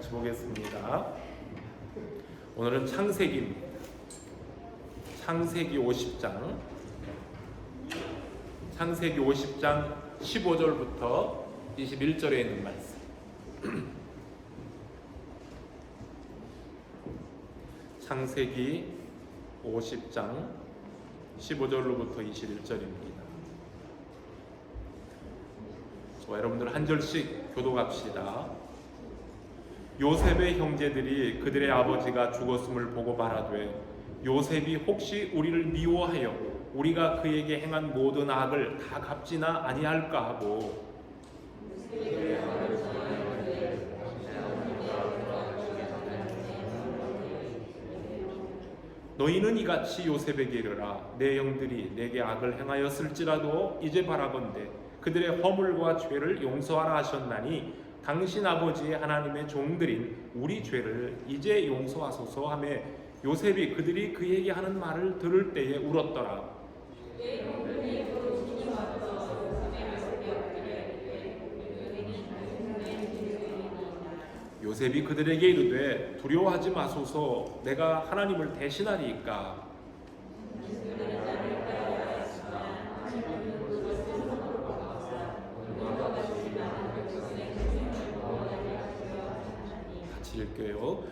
같이 보겠습니다. 오늘은 창세기입니다. 창세기 50장 15절부터 21절에 있는 말씀. 창세기 50장 15절로부터 21절입니다. 여러분들 한 절씩 교독합시다. 요셉의 형제들이 그들의 아버지가 죽었음을 보고 말하되 요셉이 혹시 우리를 미워하여 우리가 그에게 행한 모든 악을 다 갚지나 아니할까 하고 너희는 이같이 요셉에게 이르라. 내 형들이 내게 악을 행하였을지라도 이제 바라건대 그들의 허물과 죄를 용서하라 하셨나니 당신 아버지의 하나님의 종들인 우리 죄를 이제 용서하소서 하며 요셉이 그들이 그에게 하는 말을 들을 때에 울었더라. 요셉이 그들에게 이르되 두려워하지 마소서. 내가 하나님을 대신하리이까. 같이 읽게요.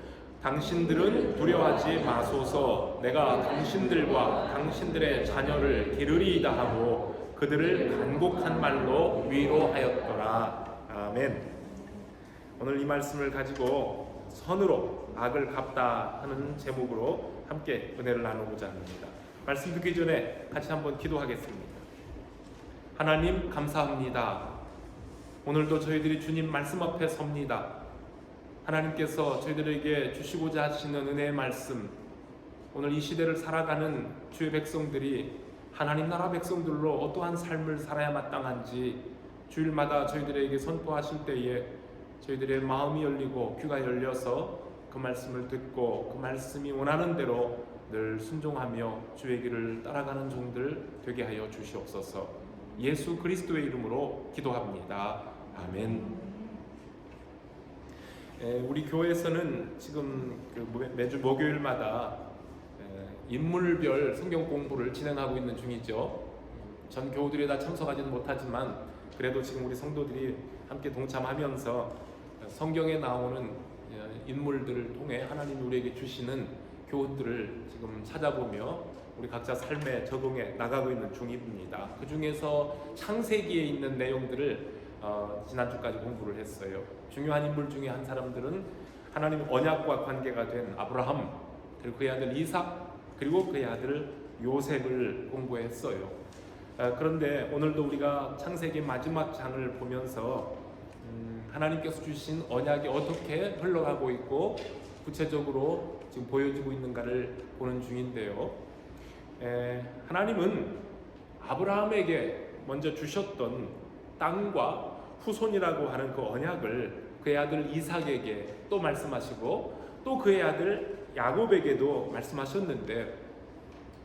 당신들은 두려워하지 마소서. 내가 당신들과 당신들의 자녀를 기르리이다 하고 그들을 간곡한 말로 위로하였더라. 아멘. 오늘 이 말씀을 가지고 선으로 악을 갚다 하는 제목으로 함께 은혜를 나누고자 합니다. 말씀 듣기 전에 같이 한번 기도하겠습니다. 하나님 감사합니다. 오늘도 저희들이 주님 말씀 앞에 섭니다. 하나님께서 저희들에게 주시고자 하시는 은혜의 말씀, 오늘 이 시대를 살아가는 주의 백성들이 하나님 나라 백성들로 어떠한 삶을 살아야 마땅한지 주일마다 저희들에게 선포하실 때에 저희들의 마음이 열리고 귀가 열려서 그 말씀을 듣고 그 말씀이 원하는 대로 늘 순종하며 주의 길을 따라가는 종들 되게 하여 주시옵소서. 예수 그리스도의 이름으로 기도합니다. 아멘. 우리 교회에서는 지금 매주 목요일마다 인물별 성경 공부를 진행하고 있는 중이죠. 전 교우들이 다 참석하지는 못하지만 그래도 지금 우리 성도들이 함께 동참하면서 성경에 나오는 인물들을 통해 하나님이 우리에게 주시는 교훈들을 지금 찾아보며 우리 각자 삶에 적용해 나가고 있는 중입니다. 그 중에서 창세기에 있는 내용들을 지난주까지 공부를 했어요. 중요한 인물 중에 한 사람들은 하나님의 언약과 관계가 된 아브라함, 그리고 그의 아들 이삭, 그리고 그의 아들 요셉을 공부했어요. 그런데 오늘도 우리가 창세기 마지막 장을 보면서 하나님께서 주신 언약이 어떻게 흘러가고 있고 구체적으로 지금 보여지고 있는가를 보는 중인데요. 하나님은 아브라함에게 먼저 주셨던 땅과 후손이라고 하는 그 언약을 그의 아들 이삭에게 또 말씀하시고 또 그의 아들 야곱에게도 말씀하셨는데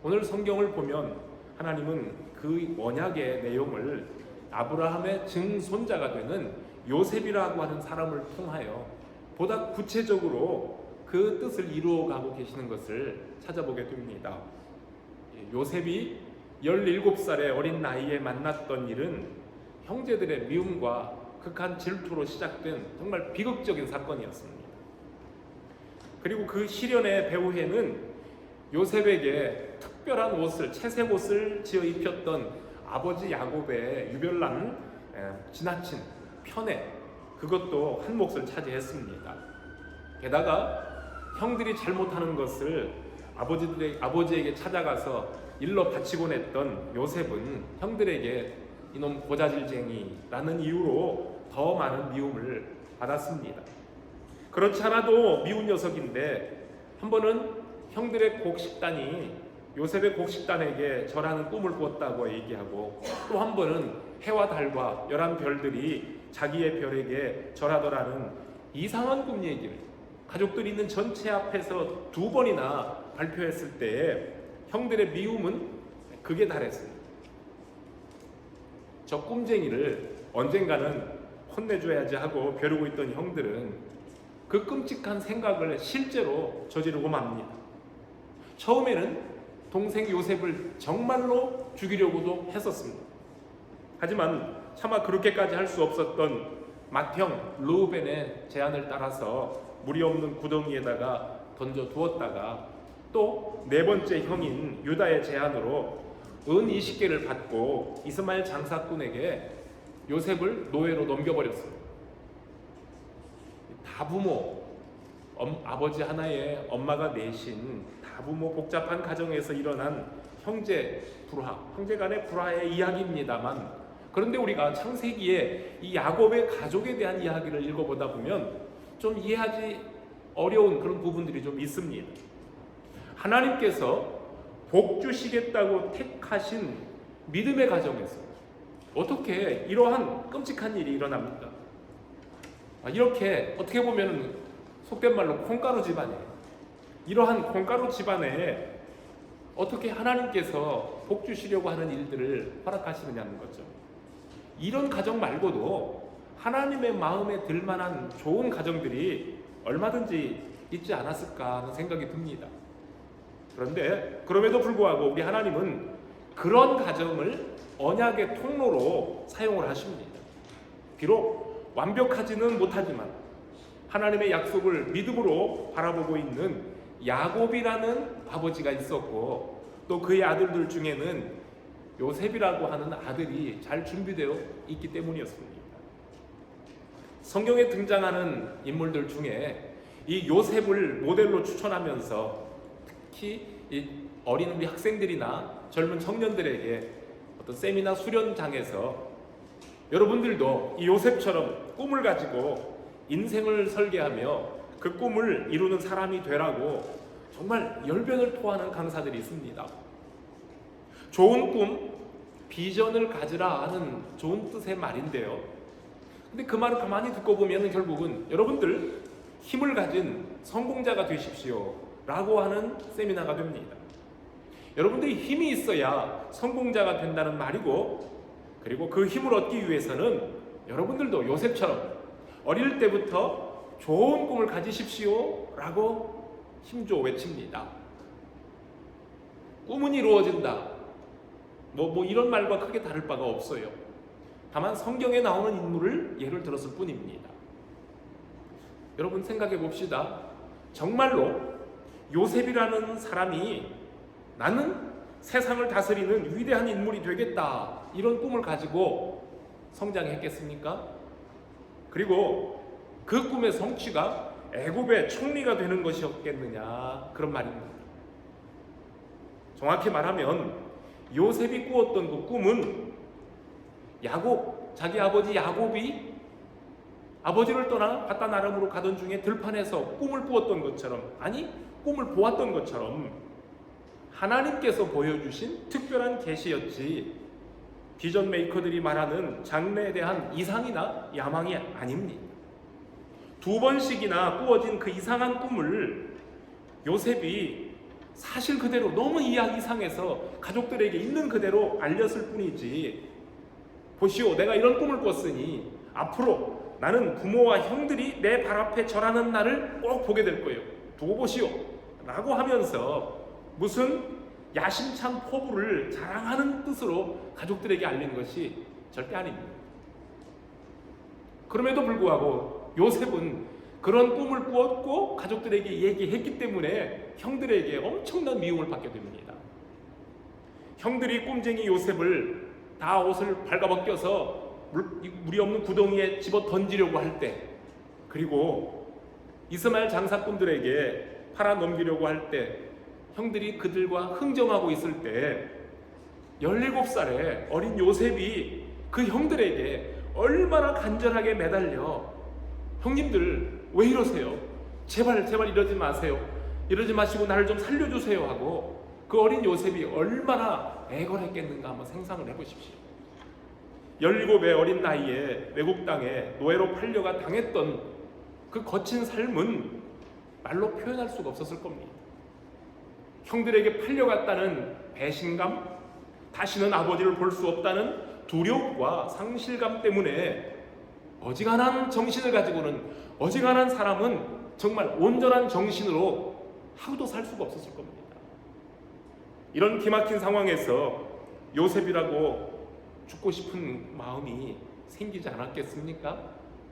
오늘 성경을 보면 하나님은 그 언약의 내용을 아브라함의 증손자가 되는 요셉이라고 하는 사람을 통하여 보다 구체적으로 그 뜻을 이루어가고 계시는 것을 찾아보게 됩니다. 요셉이 17살의 어린 나이에 만났던 일은 형제들의 미움과 극한 질투로 시작된 정말 비극적인 사건이었습니다. 그리고 그 시련의 배후에는 요셉에게 특별한 옷을, 채색 옷을 지어 입혔던 아버지 야곱의 유별난 지나친 편애, 그것도 한 몫을 차지했습니다. 게다가 형들이 잘못하는 것을 아버지에게 찾아가서 일러 바치곤 했던 요셉은 형들에게 이놈 고자질쟁이라는 이유로 더 많은 미움을 받았습니다. 그렇지 않아도 미운 녀석인데 한 번은 형들의 곡식단이 요셉의 곡식단에게 절하는 꿈을 꾸었다고 얘기하고 또 한 번은 해와 달과 11별들이 자기의 별에게 절하더라는 이상한 꿈 얘기를 가족들이 있는 전체 앞에서 2번이나 발표했을 때에 형들의 미움은 극에 달했습니다. 저 꿈쟁이를 언젠가는 혼내줘야지 하고 벼르고 있던 형들은 그 끔찍한 생각을 실제로 저지르고 맙니다. 처음에는 동생 요셉을 정말로 죽이려고도 했었습니다. 하지만 차마 그렇게까지 할 수 없었던 맏형 르우벤의 제안을 따라서 무리 없는 구덩이에다가 던져 두었다가 또 네 번째 형인 유다의 제안으로 은 20개를 받고 이스마엘 장사꾼에게 요셉을 노예로 넘겨버렸습니다. 다부모, 아버지 하나에 엄마가 넷인 다부모 복잡한 가정에서 일어난 형제 간의 불화의 이야기입니다만, 그런데 우리가 창세기에 이 야곱의 가족에 대한 이야기를 읽어보다 보면 좀 이해하기 어려운 그런 부분들이 좀 있습니다. 하나님께서 복 주시겠다고 택하신 믿음의 가정에서 어떻게 이러한 끔찍한 일이 일어납니까? 이렇게 어떻게 보면 속된 말로 콩가루 집안에, 이러한 콩가루 집안에 어떻게 하나님께서 복 주시려고 하는 일들을 허락하시느냐는 거죠. 이런 가정 말고도 하나님의 마음에 들만한 좋은 가정들이 얼마든지 있지 않았을까 하는 생각이 듭니다. 그런데 그럼에도 불구하고 우리 하나님은 그런 가정을 언약의 통로로 사용을 하십니다. 비록 완벽하지는 못하지만 하나님의 약속을 믿음으로 바라보고 있는 야곱이라는 아버지가 있었고, 또 그의 아들들 중에는 요셉이라고 하는 아들이 잘 준비되어 있기 때문이었습니다. 성경에 등장하는 인물들 중에 이 요셉을 모델로 추천하면서 특히 이 어린 우리 학생들이나 젊은 청년들에게 어떤 세미나 수련장에서 여러분들도 이 요셉처럼 꿈을 가지고 인생을 설계하며 그 꿈을 이루는 사람이 되라고 정말 열변을 토하는 강사들이 있습니다. 좋은 꿈, 비전을 가지라 하는 좋은 뜻의 말인데요. 근데 그 말을 가만히 듣고 보면 결국은 여러분들 힘을 가진 성공자가 되십시오 라고 하는 세미나가 됩니다. 여러분들이 힘이 있어야 성공자가 된다는 말이고, 그리고 그 힘을 얻기 위해서는 여러분들도 요셉처럼 어릴 때부터 좋은 꿈을 가지십시오 라고 힘줘 외칩니다. 꿈은 이루어진다, 뭐 이런 말과 크게 다를 바가 없어요. 다만 성경에 나오는 인물을 예를 들었을 뿐입니다. 여러분 생각해 봅시다. 정말로 요셉이라는 사람이 나는 세상을 다스리는 위대한 인물이 되겠다, 이런 꿈을 가지고 성장했겠습니까? 그리고 그 꿈의 성취가 애굽의 총리가 되는 것이었겠느냐, 그런 말입니다. 정확히 말하면 요셉이 꾸었던 그 꿈은 자기 아버지 야곱이 아버지를 떠나 바다 나름으로 가던 중에 들판에서 꿈을 꾸었던 것처럼, 아니 꿈을 보았던 것처럼 하나님께서 보여주신 특별한 계시였지, 비전 메이커들이 말하는 장래에 대한 이상이나 야망이 아닙니다. 2번씩이나 꾸어진 그 이상한 꿈을 요셉이 사실 그대로 너무 이상해서 가족들에게 있는 그대로 알렸을 뿐이지, 보시오 내가 이런 꿈을 꿨으니 앞으로 나는 부모와 형들이 내 발 앞에 절하는 날을 꼭 보게 될 거예요, 두고 보시오 라고 하면서 무슨 야심찬 포부를 자랑하는 뜻으로 가족들에게 알린 것이 절대 아닙니다. 그럼에도 불구하고 요셉은 그런 꿈을 꾸었고 가족들에게 얘기했기 때문에 형들에게 엄청난 미움을 받게 됩니다. 형들이 꿈쟁이 요셉을 다 옷을 발가벗겨서 물이 없는 구덩이에 집어 던지려고 할 때, 그리고 이스마엘 장사꾼들에게 팔아 넘기려고 할 때 형들이 그들과 흥정하고 있을 때 17살의 어린 요셉이 그 형들에게 얼마나 간절하게 매달려 형님들 왜 이러세요? 제발 이러지 마세요. 이러지 마시고 나를 좀 살려주세요 하고 그 어린 요셉이 얼마나 애걸했겠는가 한번 상상을 해보십시오. 17의 어린 나이에 외국 땅에 노예로 팔려가 당했던 그 거친 삶은 말로 표현할 수가 없었을 겁니다. 형들에게 팔려갔다는 배신감, 다시는 아버지를 볼 수 없다는 두려움과 상실감 때문에 어지간한 정신을 가지고는 어지간한 사람은 정말 온전한 정신으로 하루도 살 수가 없었을 겁니다. 이런 기막힌 상황에서 요셉이라고 죽고 싶은 마음이 생기지 않았겠습니까?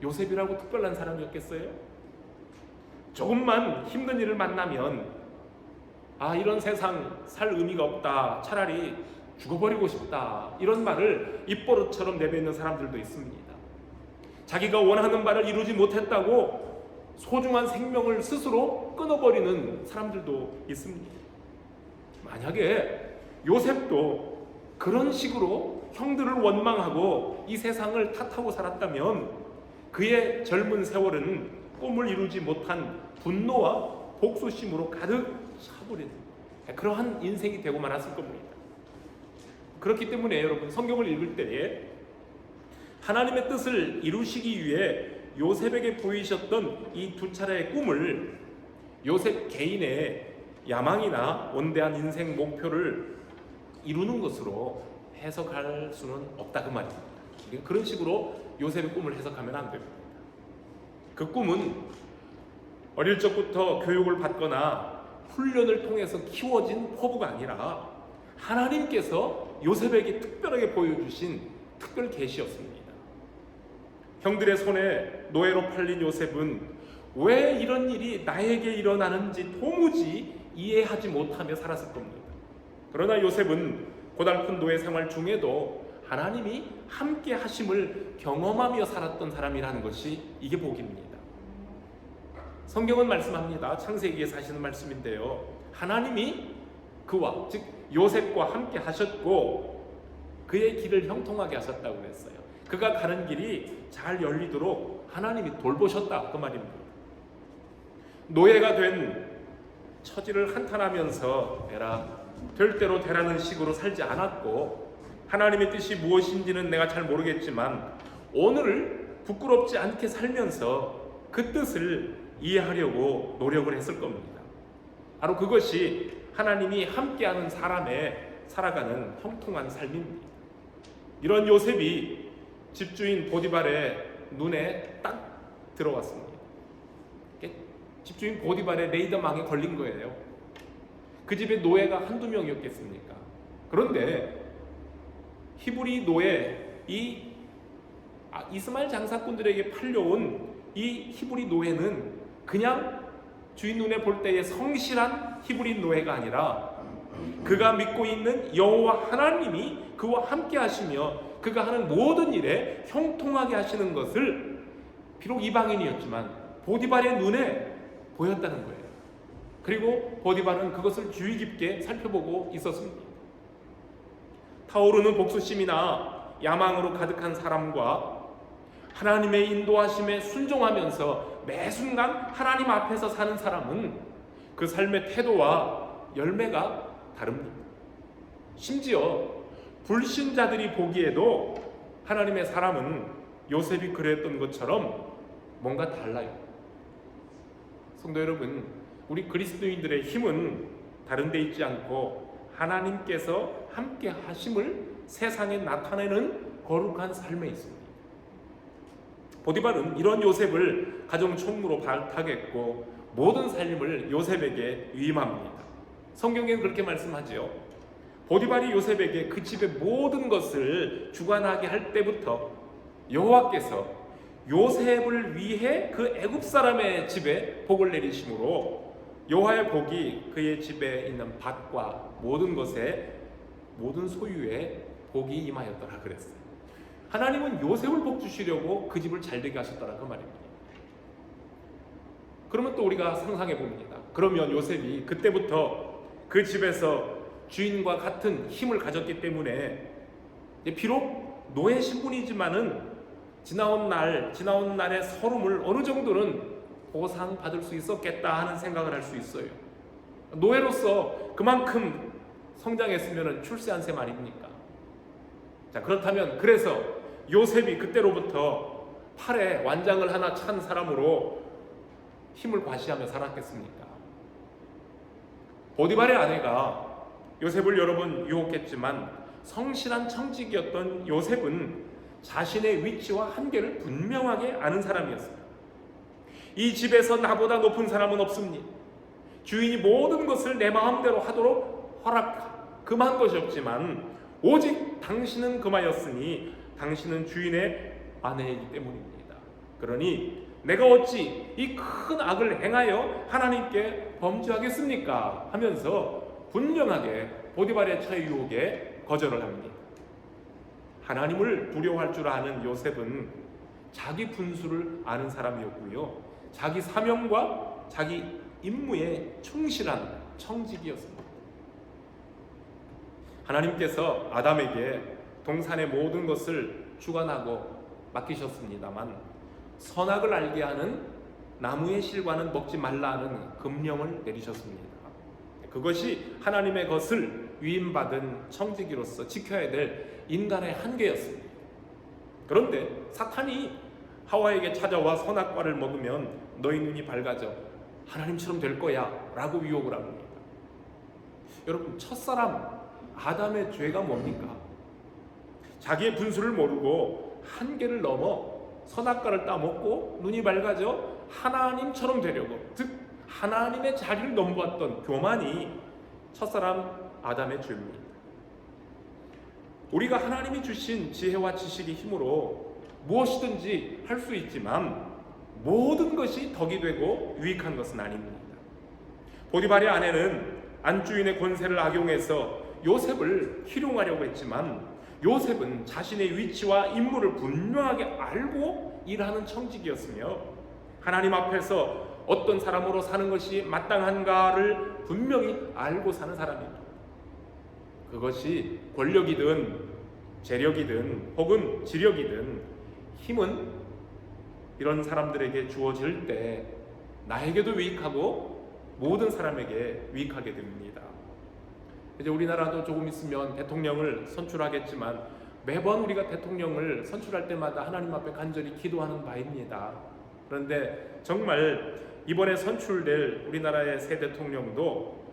요셉이라고 특별한 사람이었겠어요? 조금만 힘든 일을 만나면 이런 세상 살 의미가 없다, 차라리 죽어버리고 싶다, 이런 말을 입버릇처럼 내뱉는 사람들도 있습니다. 자기가 원하는 바를 이루지 못했다고 소중한 생명을 스스로 끊어버리는 사람들도 있습니다. 만약에 요셉도 그런 식으로 형들을 원망하고 이 세상을 탓하고 살았다면 그의 젊은 세월은 꿈을 이루지 못한 분노와 복수심으로 가득 차버린 그러한 인생이 되고 말았을 겁니다. 그렇기 때문에 여러분, 성경을 읽을 때에 하나님의 뜻을 이루시기 위해 요셉에게 보이셨던 이 두 차례의 꿈을 요셉 개인의 야망이나 원대한 인생 목표를 이루는 것으로 해석할 수는 없다, 그 말입니다. 그런 식으로 요셉의 꿈을 해석하면 안 됩니다. 그 꿈은 어릴 적부터 교육을 받거나 훈련을 통해서 키워진 포부가 아니라 하나님께서 요셉에게 특별하게 보여주신 특별 계시였습니다. 형들의 손에 노예로 팔린 요셉은 왜 이런 일이 나에게 일어나는지 도무지 이해하지 못하며 살았을 겁니다. 그러나 요셉은 고달픈 노예 생활 중에도 하나님이 함께 하심을 경험하며 살았던 사람이라는 것이 이게 복입니다. 성경은 말씀합니다. 창세기에서 하시는 말씀인데요, 하나님이 그와, 즉 요셉과 함께 하셨고 그의 길을 형통하게 하셨다고 했어요. 그가 가는 길이 잘 열리도록 하나님이 돌보셨다, 그 말입니다. 노예가 된 처지를 한탄하면서 될 대로 되라는 식으로 살지 않았고, 하나님의 뜻이 무엇인지는 내가 잘 모르겠지만 오늘을 부끄럽지 않게 살면서 그 뜻을 이해하려고 노력을 했을 겁니다. 바로 그것이 하나님이 함께하는 사람의 살아가는 형통한 삶입니다. 이런 요셉이 집주인 보디발의 눈에 딱 들어왔습니다. 집주인 보디발의 레이더망에 걸린 거예요. 그 집에 노예가 한두 명이었겠습니까? 그런데 히브리 노예, 이스마엘 장사꾼들에게 팔려온 이 히브리 노예는 그냥 주인 눈에 볼 때의 성실한 히브리 노예가 아니라 그가 믿고 있는 여호와 하나님이 그와 함께 하시며 그가 하는 모든 일에 형통하게 하시는 것을 비록 이방인이었지만 보디발의 눈에 보였다는 거예요. 그리고 보디발은 그것을 주의 깊게 살펴보고 있었습니다. 타오르는 복수심이나 야망으로 가득한 사람과 하나님의 인도하심에 순종하면서 매 순간 하나님 앞에서 사는 사람은 그 삶의 태도와 열매가 다릅니다. 심지어 불신자들이 보기에도 하나님의 사람은 요셉이 그랬던 것처럼 뭔가 달라요. 성도 여러분, 우리 그리스도인들의 힘은 다른 데 있지 않고 하나님께서 함께 하심을 세상에 나타내는 거룩한 삶에 있습니다. 보디발은 이런 요셉을 가정 총무로 발탁했고 모든 삶을 요셉에게 위임합니다. 성경에는 그렇게 말씀하지요. 보디발이 요셉에게 그 집의 모든 것을 주관하게 할 때부터 여호와께서 요셉을 위해 그 애굽 사람의 집에 복을 내리심으로 여호와의 복이 그의 집에 있는 밭과 모든 것에, 모든 소유에 복이 임하였더라 그랬어요. 하나님은 요셉을 복 주시려고 그 집을 잘되게 하셨더라, 그 말입니다. 그러면 또 우리가 상상해 봅니다. 그러면 요셉이 그때부터 그 집에서 주인과 같은 힘을 가졌기 때문에 비록 노예 신분이지만은 지나온 날의 서름을 어느 정도는 보상받을 수 있었겠다 하는 생각을 할 수 있어요. 노예로서 그만큼 성장했으면 출세한 셈 아닙니까? 자, 그렇다면 그래서 요셉이 그때로부터 팔에 완장을 하나 찬 사람으로 힘을 과시하며 살았겠습니까? 보디발의 아내가 요셉을 여러 번 유혹했지만 성실한 청직이었던 요셉은 자신의 위치와 한계를 분명하게 아는 사람이었습니다. 이 집에서 나보다 높은 사람은 없습니다. 주인이 모든 것을 내 마음대로 하도록 금한 것이 없지만 오직 당신은 금하였으니 당신은 주인의 아내이기 때문입니다. 그러니 내가 어찌 이 큰 악을 행하여 하나님께 범죄하겠습니까? 하면서 분명하게 보디발의 처의 유혹에 거절을 합니다. 하나님을 두려워할 줄 아는 요셉은 자기 분수를 아는 사람이었고요, 자기 사명과 자기 임무에 충실한 청직이었습니다. 하나님께서 아담에게 동산의 모든 것을 주관하고 맡기셨습니다만 선악을 알게 하는 나무의 실과는 먹지 말라는 금령을 내리셨습니다. 그것이 하나님의 것을 위임받은 청지기로서 지켜야 될 인간의 한계였습니다. 그런데 사탄이 하와에게 찾아와 선악과를 먹으면 너희 눈이 밝아져 하나님처럼 될 거야 라고 유혹을 합니다. 여러분, 첫사람 아담의 죄가 뭡니까? 자기의 분수를 모르고 한계를 넘어 선악과를 따먹고 눈이 밝아져 하나님처럼 되려고, 즉 하나님의 자리를 넘보았던 교만이 첫사람 아담의 죄입니다. 우리가 하나님이 주신 지혜와 지식의 힘으로 무엇이든지 할 수 있지만 모든 것이 덕이 되고 유익한 것은 아닙니다. 보디발의 아내는 안주인의 권세를 악용해서 요셉을 희롱하려고 했지만 요셉은 자신의 위치와 임무를 분명하게 알고 일하는 청직이었으며 하나님 앞에서 어떤 사람으로 사는 것이 마땅한가를 분명히 알고 사는 사람입니다. 그것이 권력이든 재력이든 혹은 지력이든 힘은 이런 사람들에게 주어질 때 나에게도 유익하고 모든 사람에게 유익하게 됩니다. 이제 우리나라도 조금 있으면 대통령을 선출하겠지만 매번 우리가 대통령을 선출할 때마다 하나님 앞에 간절히 기도하는 바입니다. 그런데 정말 이번에 선출될 우리나라의 새 대통령도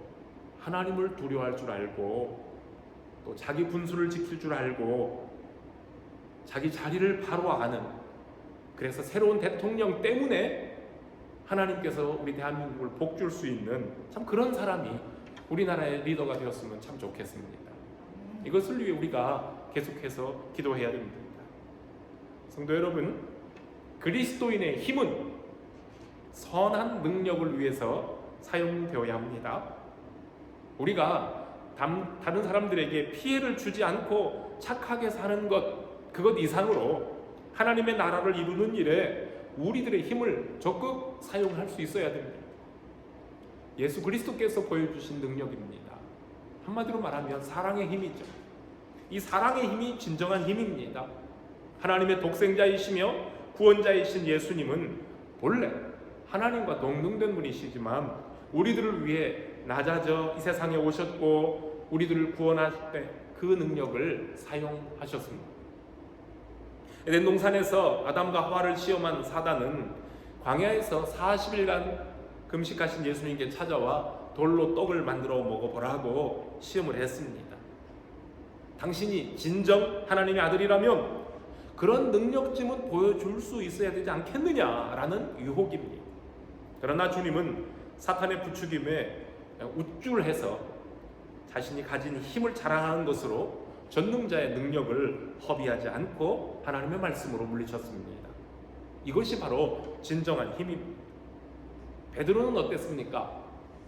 하나님을 두려워할 줄 알고 또 자기 분수를 지킬 줄 알고 자기 자리를 바로 아는, 그래서 새로운 대통령 때문에 하나님께서 우리 대한민국을 복줄 수 있는 참 그런 사람이 우리나라의 리더가 되었으면 참 좋겠습니다. 이것을 위해 우리가 계속해서 기도해야 됩니다. 성도 여러분, 그리스도인의 힘은 선한 능력을 위해서 사용되어야 합니다. 우리가 다른 사람들에게 피해를 주지 않고 착하게 사는 것, 그것 이상으로 하나님의 나라를 이루는 일에 우리들의 힘을 적극 사용할 수 있어야 됩니다. 예수 그리스도께서 보여주신 능력입니다. 한마디로 말하면 사랑의 힘이죠. 이 사랑의 힘이 진정한 힘입니다. 하나님의 독생자이시며 구원자이신 예수님은 본래 하나님과 동등된 분이시지만 우리들을 위해 낮아져 이 세상에 오셨고 우리들을 구원하실 때 그 능력을 사용하셨습니다. 에덴 동산에서 아담과 하와를 시험한 사단은 광야에서 40일간 금식하신 예수님께 찾아와 돌로 떡을 만들어 먹어보라고 시험을 했습니다. 당신이 진정 하나님의 아들이라면 그런 능력쯤은 보여줄 수 있어야 되지 않겠느냐라는 유혹입니다. 그러나 주님은 사탄의 부추김에 우쭐해서 자신이 가진 힘을 자랑하는 것으로 전능자의 능력을 허비하지 않고 하나님의 말씀으로 물리쳤습니다. 이것이 바로 진정한 힘입니다. 베드로는 어땠습니까?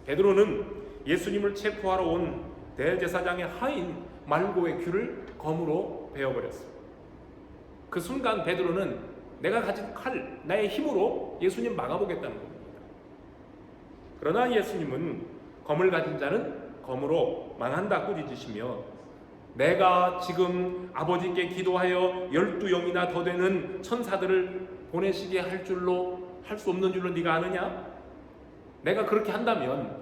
베드로는 예수님을 체포하러 온 대제사장의 하인 말고의 귀를 검으로 베어버렸어요. 그 순간 베드로는 내가 가진 칼, 나의 힘으로 예수님 막아보겠다는 겁니다. 그러나 예수님은 검을 가진 자는 검으로 망한다 꾸짖으시며 내가 지금 아버지께 기도하여 12영이나 더 되는 천사들을 보내시게 할 수 없는 줄로 네가 아느냐? 내가 그렇게 한다면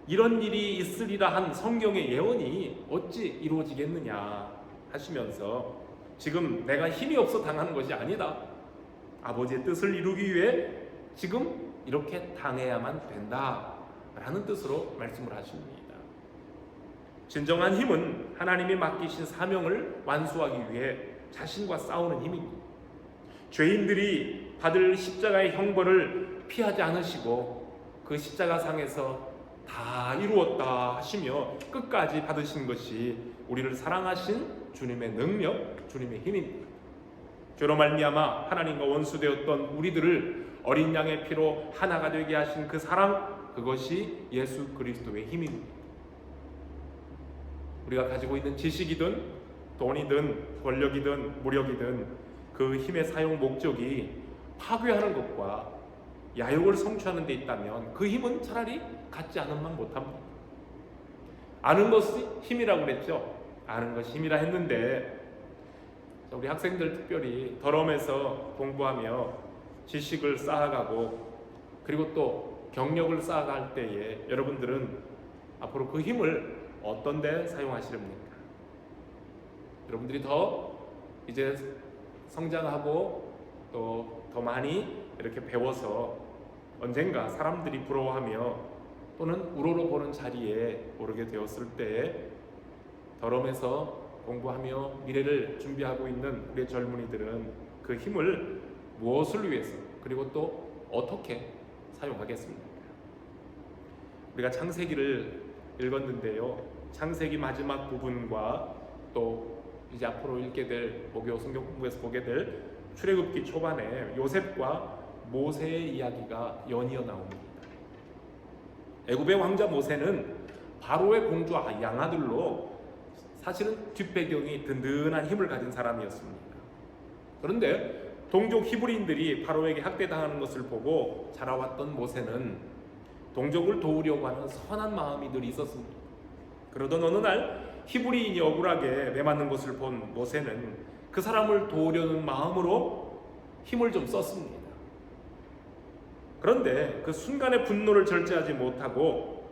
이런 일이 있으리라 한 성경의 예언이 어찌 이루어지겠느냐 하시면서 지금 내가 힘이 없어 당하는 것이 아니다. 아버지의 뜻을 이루기 위해 지금 이렇게 당해야만 된다 라는 뜻으로 말씀을 하십니다. 진정한 힘은 하나님이 맡기신 사명을 완수하기 위해 자신과 싸우는 힘입니다. 죄인들이 받을 십자가의 형벌을 피하지 않으시고 그 십자가상에서 다 이루었다 하시며 끝까지 받으신 것이 우리를 사랑하신 주님의 능력, 주님의 힘입니다. 주로 말미암아 하나님과 원수되었던 우리들을 어린 양의 피로 하나가 되게 하신 그 사랑, 그것이 예수 그리스도의 힘입니다. 우리가 가지고 있는 지식이든 돈이든 권력이든 무력이든 그 힘의 사용 목적이 파괴하는 것과 야욕을 성취하는 데 있다면 그 힘은 차라리 갖지 않으면 못합니다. 아는 것이 힘이라고 그랬죠. 아는 것이 힘이라 했는데 우리 학생들 특별히 덜음에서 공부하며 지식을 쌓아가고 그리고 또 경력을 쌓아갈 때에 여러분들은 앞으로 그 힘을 어떤 데 사용하시렵니까? 여러분들이 더 이제 성장하고 또 더 많이 이렇게 배워서 언젠가 사람들이 부러워하며 또는 우러러 보는 자리에 오르게 되었을 때에 덜음에서 공부하며 미래를 준비하고 있는 우리 젊은이들은 그 힘을 무엇을 위해서 그리고 또 어떻게 사용하겠습니까? 우리가 창세기를 읽었는데요. 창세기 마지막 부분과 또 이제 앞으로 읽게 될 목요 성경 공부에서 보게 될 출애굽기 초반에 요셉과 모세의 이야기가 연이어 나옵니다. 애굽의 왕자 모세는 바로의 공주 양아들로 사실은 뒷배경이 든든한 힘을 가진 사람이었습니다. 그런데 동족 히브리인들이 바로에게 학대당하는 것을 보고 자라왔던 모세는 동족을 도우려고 하는 선한 마음이 늘 있었습니다. 그러던 어느 날 히브리인이 억울하게 매맞는 것을 본 모세는 그 사람을 도우려는 마음으로 힘을 좀 썼습니다. 그런데 그 순간의 분노를 절제하지 못하고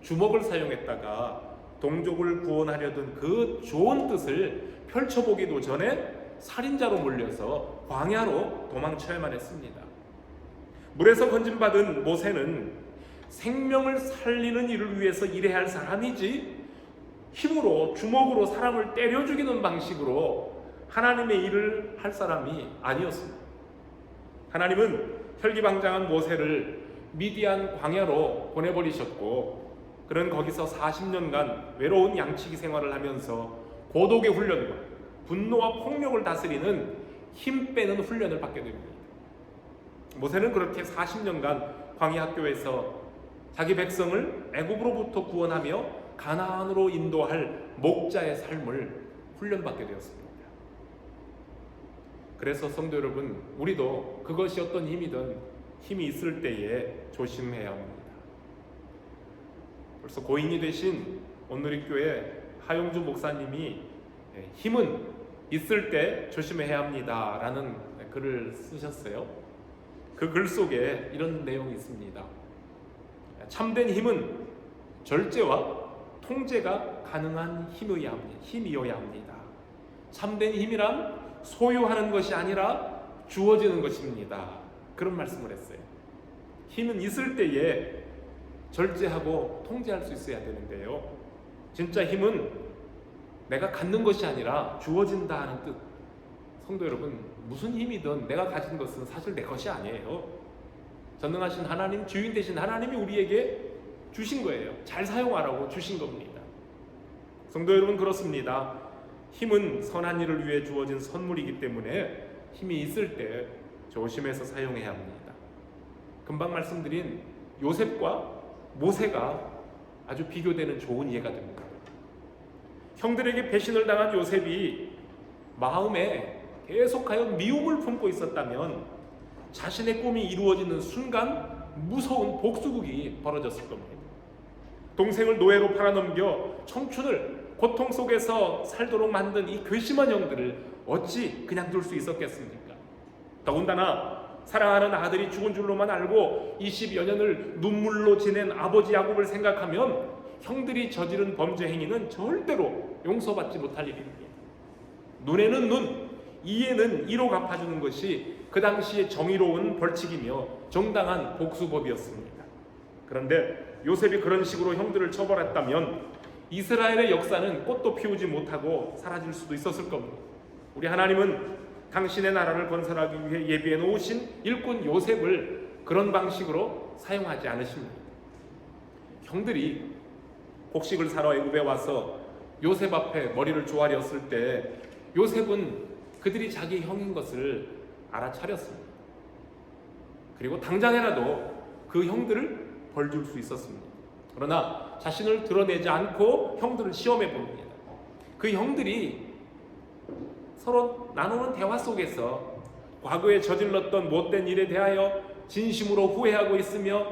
주먹을 사용했다가 동족을 구원하려던 그 좋은 뜻을 펼쳐보기도 전에 살인자로 몰려서 광야로 도망쳐야만 했습니다. 물에서 건진받은 모세는 생명을 살리는 일을 위해서 일해야 할 사람이지 힘으로 주먹으로 사람을 때려 죽이는 방식으로 하나님의 일을 할 사람이 아니었습니다. 하나님은 혈기방장한 모세를 미디안 광야로 보내버리셨고 그는 거기서 40년간 외로운 양치기 생활을 하면서 고독의 훈련과 분노와 폭력을 다스리는 힘 빼는 훈련을 받게 됩니다. 모세는 그렇게 40년간 광야 학교에서 자기 백성을 애굽으로부터 구원하며 가나안으로 인도할 목자의 삶을 훈련받게 되었습니다. 그래서 성도 여러분, 우리도 그것이 어떤 힘이든 힘이 있을 때에 조심해야 합니다. 벌써 고인이 되신 온누리교회 하용주 목사님이 힘은 있을 때 조심해야 합니다 라는 글을 쓰셨어요. 그 글 속에 이런 내용이 있습니다. 참된 힘은 절제와 통제가 가능한 힘이어야 합니다. 참된 힘이란 소유하는 것이 아니라 주어지는 것입니다. 그런 말씀을 했어요. 힘은 있을 때에 절제하고 통제할 수 있어야 되는데요. 진짜 힘은 내가 갖는 것이 아니라 주어진다 하는 뜻. 성도 여러분, 무슨 힘이든 내가 가진 것은 사실 내 것이 아니에요. 전능하신 하나님, 주인 되신 하나님이 우리에게 주신 거예요. 잘 사용하라고 주신 겁니다. 성도 여러분, 그렇습니다. 힘은 선한 일을 위해 주어진 선물이기 때문에 힘이 있을 때 조심해서 사용해야 합니다. 금방 말씀드린 요셉과 모세가 아주 비교되는 좋은 예가 됩니다. 형들에게 배신을 당한 요셉이 마음에 계속하여 미움을 품고 있었다면 자신의 꿈이 이루어지는 순간 무서운 복수극이 벌어졌을 겁니다. 동생을 노예로 팔아넘겨 청춘을 고통 속에서 살도록 만든 이 괘씸한 형들을 어찌 그냥 둘 수 있었겠습니까? 더군다나 사랑하는 아들이 죽은 줄로만 알고 20여 년을 눈물로 지낸 아버지 야곱을 생각하면 형들이 저지른 범죄 행위는 절대로 용서받지 못할 일입니다. 눈에는 눈, 이에는 이로 갚아주는 것이 그 당시의 정의로운 벌칙이며 정당한 복수법이었습니다. 그런데 요셉이 그런 식으로 형들을 처벌했다면 이스라엘의 역사는 꽃도 피우지 못하고 사라질 수도 있었을 겁니다. 우리 하나님은 당신의 나라를 건설하기 위해 예비해 놓으신 일꾼 요셉을 그런 방식으로 사용하지 않으십니다. 형들이 곡식을 사러 애굽에 와서 요셉 앞에 머리를 조아렸을 때 요셉은 그들이 자기 형인 것을 알아차렸습니다. 그리고 당장이라도 그 형들을 벌줄 수 있었습니다. 그러나 자신을 드러내지 않고 형들을 시험해 봅니다. 그 형들이 서로 나누는 대화 속에서 과거에 저질렀던 못된 일에 대하여 진심으로 후회하고 있으며,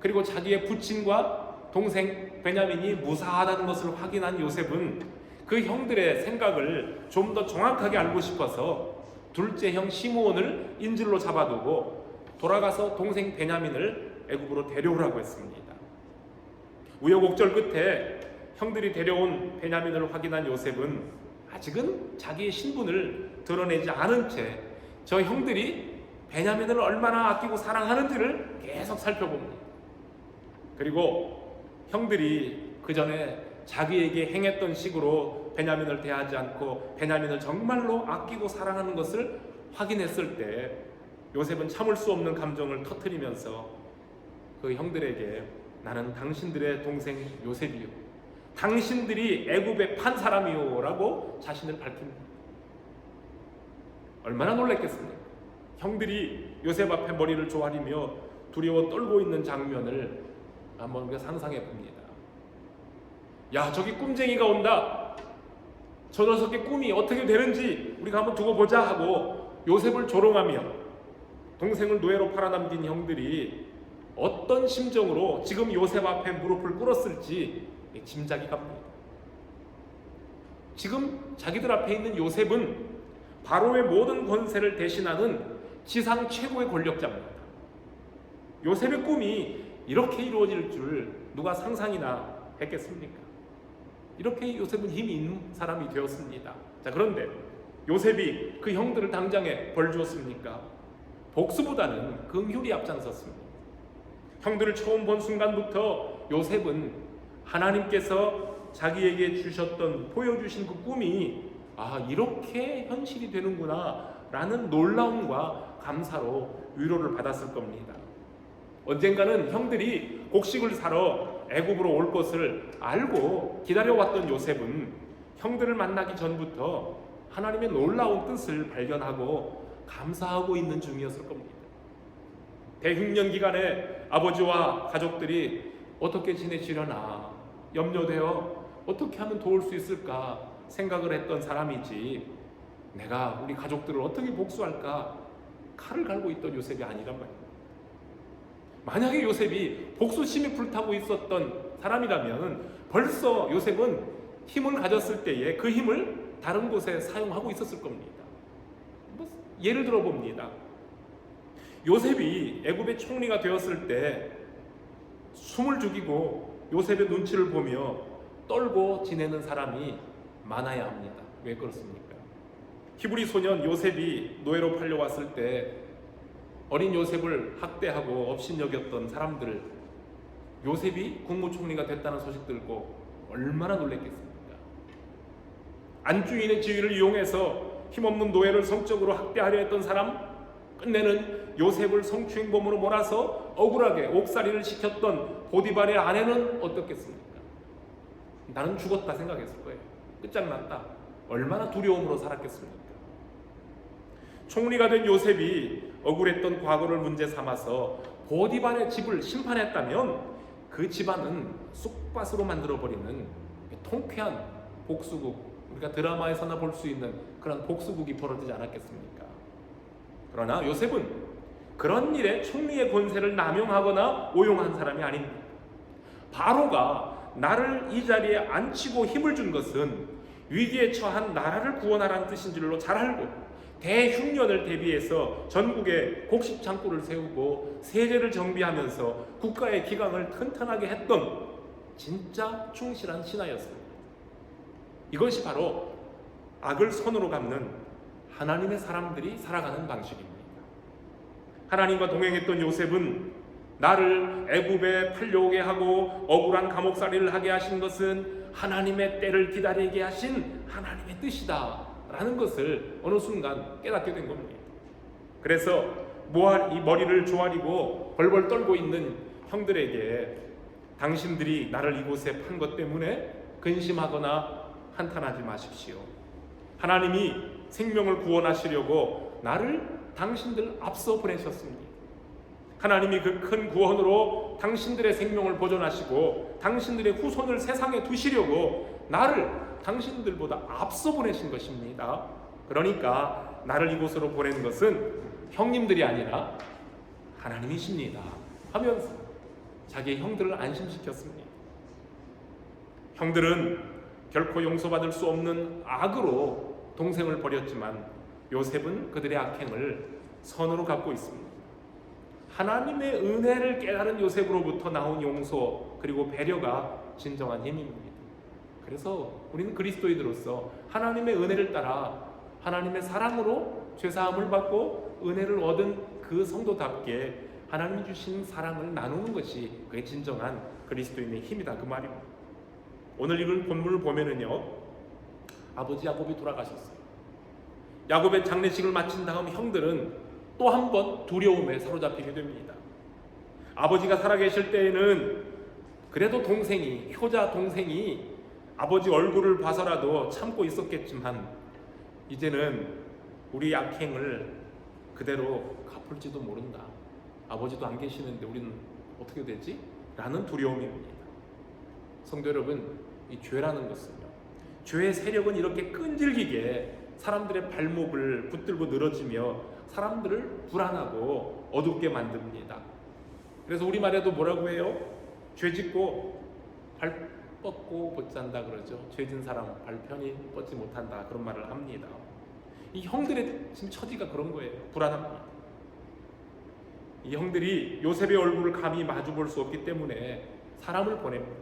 그리고 자기의 부친과 동생 베냐민이 무사하다는 것을 확인한 요셉은 그 형들의 생각을 좀 더 정확하게 알고 싶어서 둘째 형 시므온을 인질로 잡아두고 돌아가서 동생 베냐민을 애굽으로 데려오라고 했습니다. 우여곡절 끝에 형들이 데려온 베냐민을 확인한 요셉은 아직은 자기의 신분을 드러내지 않은 채 저 형들이 베냐민을 얼마나 아끼고 사랑하는지를 계속 살펴봅니다. 그리고 형들이 그 전에 자기에게 행했던 식으로 베냐민을 대하지 않고 베냐민을 정말로 아끼고 사랑하는 것을 확인했을 때 요셉은 참을 수 없는 감정을 터뜨리면서 그 형들에게 나는 당신들의 동생 요셉이요, 당신들이 애굽에 판 사람이요 라고 자신을 밝힙니다. 얼마나 놀랐겠습니까? 형들이 요셉 앞에 머리를 조아리며 두려워 떨고 있는 장면을 한번 우리가 상상해 봅니다. 야, 저기 꿈쟁이가 온다, 저 녀석의 꿈이 어떻게 되는지 우리가 한번 두고 보자 하고 요셉을 조롱하며 동생을 노예로 팔아남긴 형들이 어떤 심정으로 지금 요셉 앞에 무릎을 꿇었을지 짐작이 갑니다. 지금 자기들 앞에 있는 요셉은 바로의 모든 권세를 대신하는 지상 최고의 권력자입니다. 요셉의 꿈이 이렇게 이루어질 줄 누가 상상이나 했겠습니까? 이렇게 요셉은 힘이 있는 사람이 되었습니다. 자, 그런데 요셉이 그 형들을 당장에 벌 주었습니까? 복수보다는 긍휼이 앞장섰습니다. 형들을 처음 본 순간부터 요셉은 하나님께서 자기에게 주셨던, 보여주신 그 꿈이 이렇게 현실이 되는구나 라는 놀라움과 감사로 위로를 받았을 겁니다. 언젠가는 형들이 곡식을 사러 애굽으로 올 것을 알고 기다려왔던 요셉은 형들을 만나기 전부터 하나님의 놀라운 뜻을 발견하고 감사하고 있는 중이었을 겁니다. 대흉년 기간에 아버지와 가족들이 어떻게 지내시려나 염려되어 어떻게 하면 도울 수 있을까 생각을 했던 사람이지, 내가 우리 가족들을 어떻게 복수할까 칼을 갈고 있던 요셉이 아니란 말입니다. 만약에 요셉이 복수심이 불타고 있었던 사람이라면 벌써 요셉은 힘을 가졌을 때에 그 힘을 다른 곳에 사용하고 있었을 겁니다. 예를 들어 봅니다. 요셉이 애굽의 총리가 되었을 때 숨을 죽이고 요셉의 눈치를 보며 떨고 지내는 사람이 많아야 합니다. 왜 그렇습니까? 히브리 소년 요셉이 노예로 팔려왔을 때 어린 요셉을 학대하고 업신여겼던 사람들, 요셉이 국무총리가 됐다는 소식 듣고 얼마나 놀랐겠습니까? 안주인의 지위를 이용해서 힘없는 노예를 성적으로 학대하려 했던 사람, 끝내는 요셉을 성추행범으로 몰아서 억울하게 옥살이를 시켰던 보디발의 아내는 어떻겠습니까? 나는 죽었다 생각했을 거예요. 끝장났다. 얼마나 두려움으로 살았겠습니까? 총리가 된 요셉이 억울했던 과거를 문제 삼아서 보디발의 집을 심판했다면 그 집안은 쑥밭으로 만들어버리는 통쾌한 복수국, 우리가 드라마에서나 볼 수 있는 그런 복수국이 벌어지지 않았겠습니까? 그러나 요셉은 그런 일에 총리의 권세를 남용하거나 오용한 사람이 아닙니다. 바로가 나를 이 자리에 앉히고 힘을 준 것은 위기에 처한 나라를 구원하라는 뜻인 줄로 잘 알고 대흉년을 대비해서 전국에 곡식 창고를 세우고 세제를 정비하면서 국가의 기강을 튼튼하게 했던 진짜 충실한 신하였습니다. 이것이 바로 악을 선으로 갚는 하나님의 사람들이 살아가는 방식입니다. 하나님과 동행했던 요셉은 나를 애굽에 팔려오게 하고 억울한 감옥살이를 하게 하신 것은 하나님의 때를 기다리게 하신 하나님의 뜻이다 라는 것을 어느 순간 깨닫게 된 겁니다. 그래서 이 머리를 조아리고 벌벌 떨고 있는 형들에게 당신들이 나를 이곳에 판 것 때문에 근심하거나 한탄하지 마십시오. 하나님이 생명을 구원하시려고 나를 당신들 앞서 보내셨습니다. 하나님이 그 큰 구원으로 당신들의 생명을 보존하시고 당신들의 후손을 세상에 두시려고 나를 당신들보다 앞서 보내신 것입니다. 그러니까 나를 이곳으로 보낸 것은 형님들이 아니라 하나님이십니다 하면서 자기의 형들을 안심시켰습니다. 형들은 결코 용서받을 수 없는 악으로 동생을 버렸지만 요셉은 그들의 악행을 선으로 갚고 있습니다. 하나님의 은혜를 깨달은 요셉으로부터 나온 용서 그리고 배려가 진정한 힘입니다. 그래서 우리는 그리스도인으로서 하나님의 은혜를 따라 하나님의 사랑으로 죄사함을 받고 은혜를 얻은 그 성도답게 하나님이 주신 사랑을 나누는 것이 그의 진정한 그리스도인의 힘이다 그 말입니다. 오늘 읽은 본문을 보면은요, 아버지 야곱이 돌아가셨어요. 야곱의 장례식을 마친 다음 형들은 또 한 번 두려움에 사로잡히게 됩니다. 아버지가 살아계실 때에는 그래도 동생이, 효자 동생이 아버지 얼굴을 봐서라도 참고 있었겠지만 이제는 우리 악행을 그대로 갚을지도 모른다. 아버지도 안 계시는데 우리는 어떻게 되지? 라는 두려움입니다. 성도 여러분, 이 죄라는 것은요, 죄의 세력은 이렇게 끈질기게 사람들의 발목을 붙들고 늘어지며 사람들을 불안하고 어둡게 만듭니다. 그래서 우리말에도 뭐라고 해요? 죄 짓고 발 뻗고 못 잔다 그러죠. 죄 진 사람 발 편히 뻗지 못한다 그런 말을 합니다. 이 형들의 지금 처지가 그런 거예요. 불안합니다. 이 형들이 요셉의 얼굴을 감히 마주 볼 수 없기 때문에 사람을 보냅니다.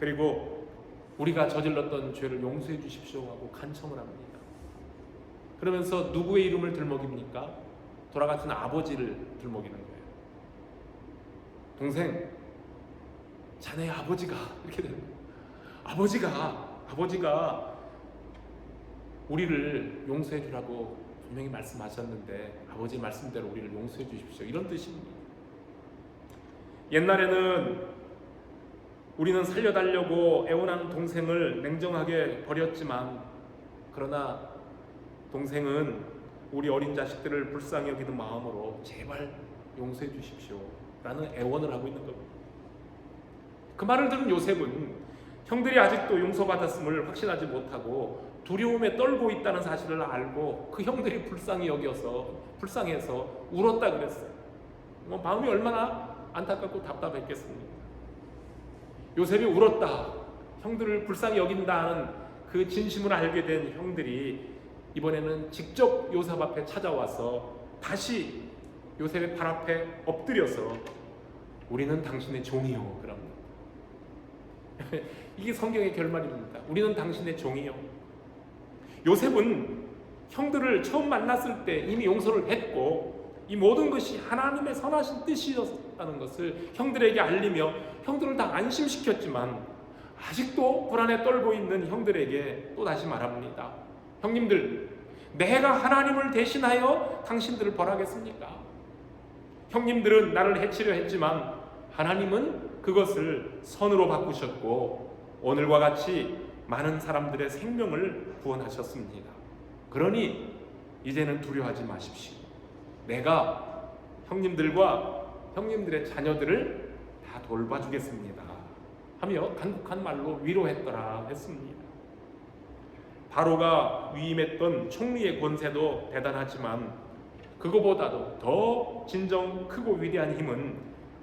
그리고 우리가 저질렀던 죄를 용서해 주십시오 하고 간청을 합니다. 그러면서 누구의 이름을 들먹입니까? 돌아가신 아버지를 들먹이는 거예요. 동생, 자네의 아버지가 이렇게 되는 거예요. 아버지가 우리를 용서해 주라고 분명히 말씀하셨는데 아버지 말씀대로 우리를 용서해 주십시오. 이런 뜻입니다. 옛날에는 우리는 살려달라고 애원하는 동생을 냉정하게 버렸지만 그러나 동생은 우리 어린 자식들을 불쌍히 여기는 마음으로 제발 용서해 주십시오 라는 애원을 하고 있는 겁니다. 그 말을 들은 요셉은 형들이 아직도 용서받았음을 확신하지 못하고 두려움에 떨고 있다는 사실을 알고 그 형들이 불쌍해서 울었다 그랬어요. 마음이 얼마나 안타깝고 답답했겠습니까? 요셉이 울었다, 형들을 불쌍히 여긴다는 그 진심을 알게 된 형들이 이번에는 직접 요셉 앞에 찾아와서 다시 요셉의 발 앞에 엎드려서 우리는 당신의 종이요 그럽니다. 이게 성경의 결말입니다. 우리는 당신의 종이요. 요셉은 형들을 처음 만났을 때 이미 용서를 했고 이 모든 것이 하나님의 선하신 뜻이었다는 것을 형들에게 알리며 형들을 다 안심시켰지만 아직도 불안에 떨고 있는 형들에게 또 다시 말합니다. 형님들, 내가 하나님을 대신하여 당신들을 벌하겠습니까? 형님들은 나를 해치려 했지만 하나님은 그것을 선으로 바꾸셨고 오늘과 같이 많은 사람들의 생명을 구원하셨습니다. 그러니 이제는 두려워하지 마십시오. 내가 형님들과 형님들의 자녀들을 다 돌봐주겠습니다 하며 간곡한 말로 위로했더라 했습니다. 바로가 위임했던 총리의 권세도 대단하지만 그거보다도 더 진정 크고 위대한 힘은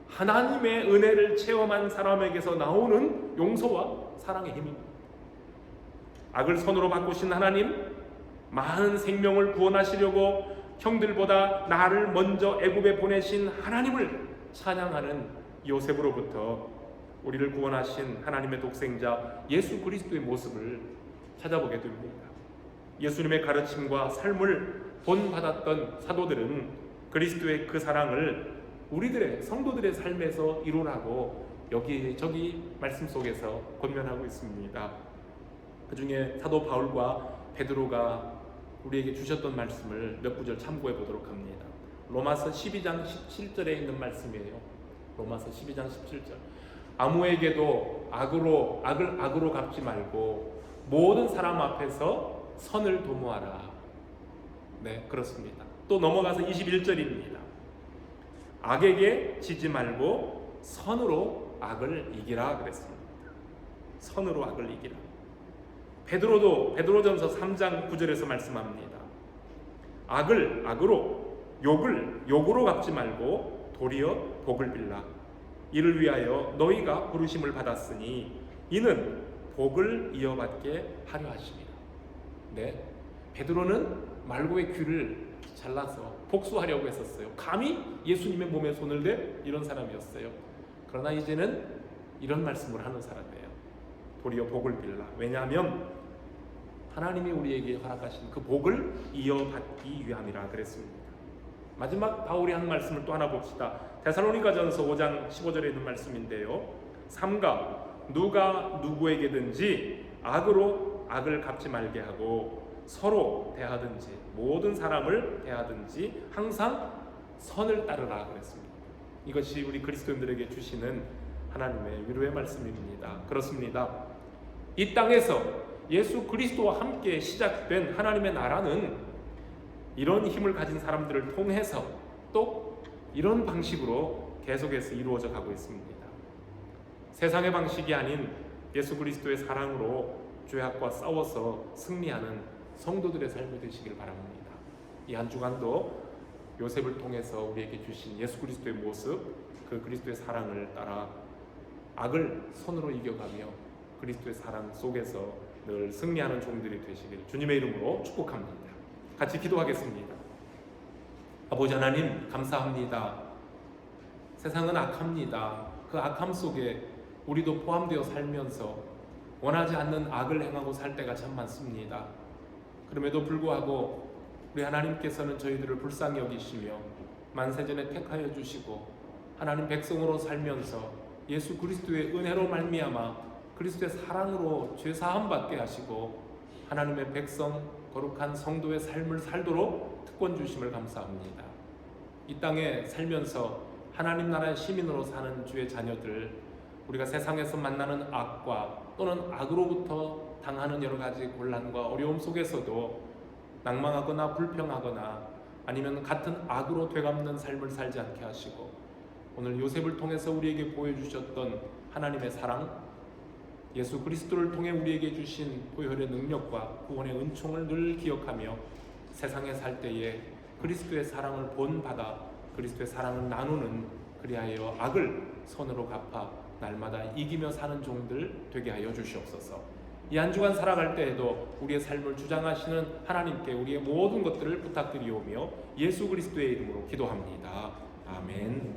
하나님의 은혜를 체험한 사람에게서 나오는 용서와 사랑의 힘입니다. 악을 선으로 바꾸신 하나님, 많은 생명을 구원하시려고 형들보다 나를 먼저 애굽에 보내신 하나님을 찬양하는 요셉으로부터 우리를 구원하신 하나님의 독생자 예수 그리스도의 모습을 찾아보게 됩니다. 예수님의 가르침과 삶을 본받았던 사도들은 그리스도의 그 사랑을 우리들의 성도들의 삶에서 이루라고 여기저기 말씀 속에서 권면하고 있습니다. 그 중에 사도 바울과 베드로가 우리에게 주셨던 말씀을 몇 구절 참고해 보도록 합니다. 로마서 12장 17절에 있는 말씀이에요. 로마서 12장 17절. 아무에게도 악을 갚지 말고 모든 사람 앞에서 선을 도모하라. 네, 그렇습니다. 또 넘어가서 21절입니다. 악에게 지지 말고 선으로 악을 이기라 그랬습니다. 선으로 악을 이기라. 베드로전서 3장 9절에서 말씀합니다. 악으로 욕으로 갚지 말고 도리어 복을 빌라. 이를 위하여 너희가 부르심을 받았으니 이는 복을 이어받게 하려 하심이라. 네, 베드로는 말고의 귀를 잘라서 복수하려고 했었어요. 감히 예수님의 몸에 손을 대 이런 사람이었어요. 그러나 이제는 이런 말씀을 하는 사람이에요. 도리어 복을 빌라. 왜냐하면 하나님이 우리에게 허락하신 그 복을 이어받기 위함이라 그랬습니다. 마지막 바울이 한 말씀을 또 하나 봅시다. 데살로니가전서 5장 15절에 있는 말씀인데요. 삼가 누가 누구에게든지 악으로 악을 갚지 말게 하고 서로 대하든지 모든 사람을 대하든지 항상 선을 따르라 그랬습니다. 이것이 우리 그리스도인들에게 주시는 하나님의 위로의 말씀입니다. 그렇습니다. 이 땅에서 예수 그리스도와 함께 시작된 하나님의 나라는 이런 힘을 가진 사람들을 통해서 또 이런 방식으로 계속해서 이루어져 가고 있습니다. 세상의 방식이 아닌 예수 그리스도의 사랑으로 죄악과 싸워서 승리하는 성도들의 삶이 되시길 바랍니다. 이 한 주간도 요셉을 통해서 우리에게 주신 예수 그리스도의 모습, 그 그리스도의 사랑을 따라 악을 손으로 이겨가며 그리스도의 사랑 속에서 늘 승리하는 종들이 되시길 주님의 이름으로 축복합니다. 같이 기도하겠습니다. 아버지 하나님 감사합니다. 세상은 악합니다. 그 악함 속에 우리도 포함되어 살면서 원하지 않는 악을 행하고 살 때가 참 많습니다. 그럼에도 불구하고 우리 하나님께서는 저희들을 불쌍히 여기시며 만세전에 택하여 주시고 하나님 백성으로 살면서 예수 그리스도의 은혜로 말미암아 그리스도의 사랑으로 죄사함 받게 하시고 하나님의 백성 거룩한 성도의 삶을 살도록 특권 주심을 감사합니다. 이 땅에 살면서 하나님 나라의 시민으로 사는 주의 자녀들, 우리가 세상에서 만나는 악과 또는 악으로부터 당하는 여러 가지 곤란과 어려움 속에서도 낭망하거나 불평하거나 아니면 같은 악으로 되갚는 삶을 살지 않게 하시고 오늘 요셉을 통해서 우리에게 보여주셨던 하나님의 사랑, 예수 그리스도를 통해 우리에게 주신 보혈의 능력과 구원의 은총을 늘 기억하며 세상에 살 때에 그리스도의 사랑을 본받아 그리스도의 사랑을 나누는 그리하여 악을 선으로 갚아 날마다 이기며 사는 종들 되게 하여 주시옵소서. 이 한 주간 살아갈 때에도 우리의 삶을 주장하시는 하나님께 우리의 모든 것들을 부탁드리오며 예수 그리스도의 이름으로 기도합니다. 아멘.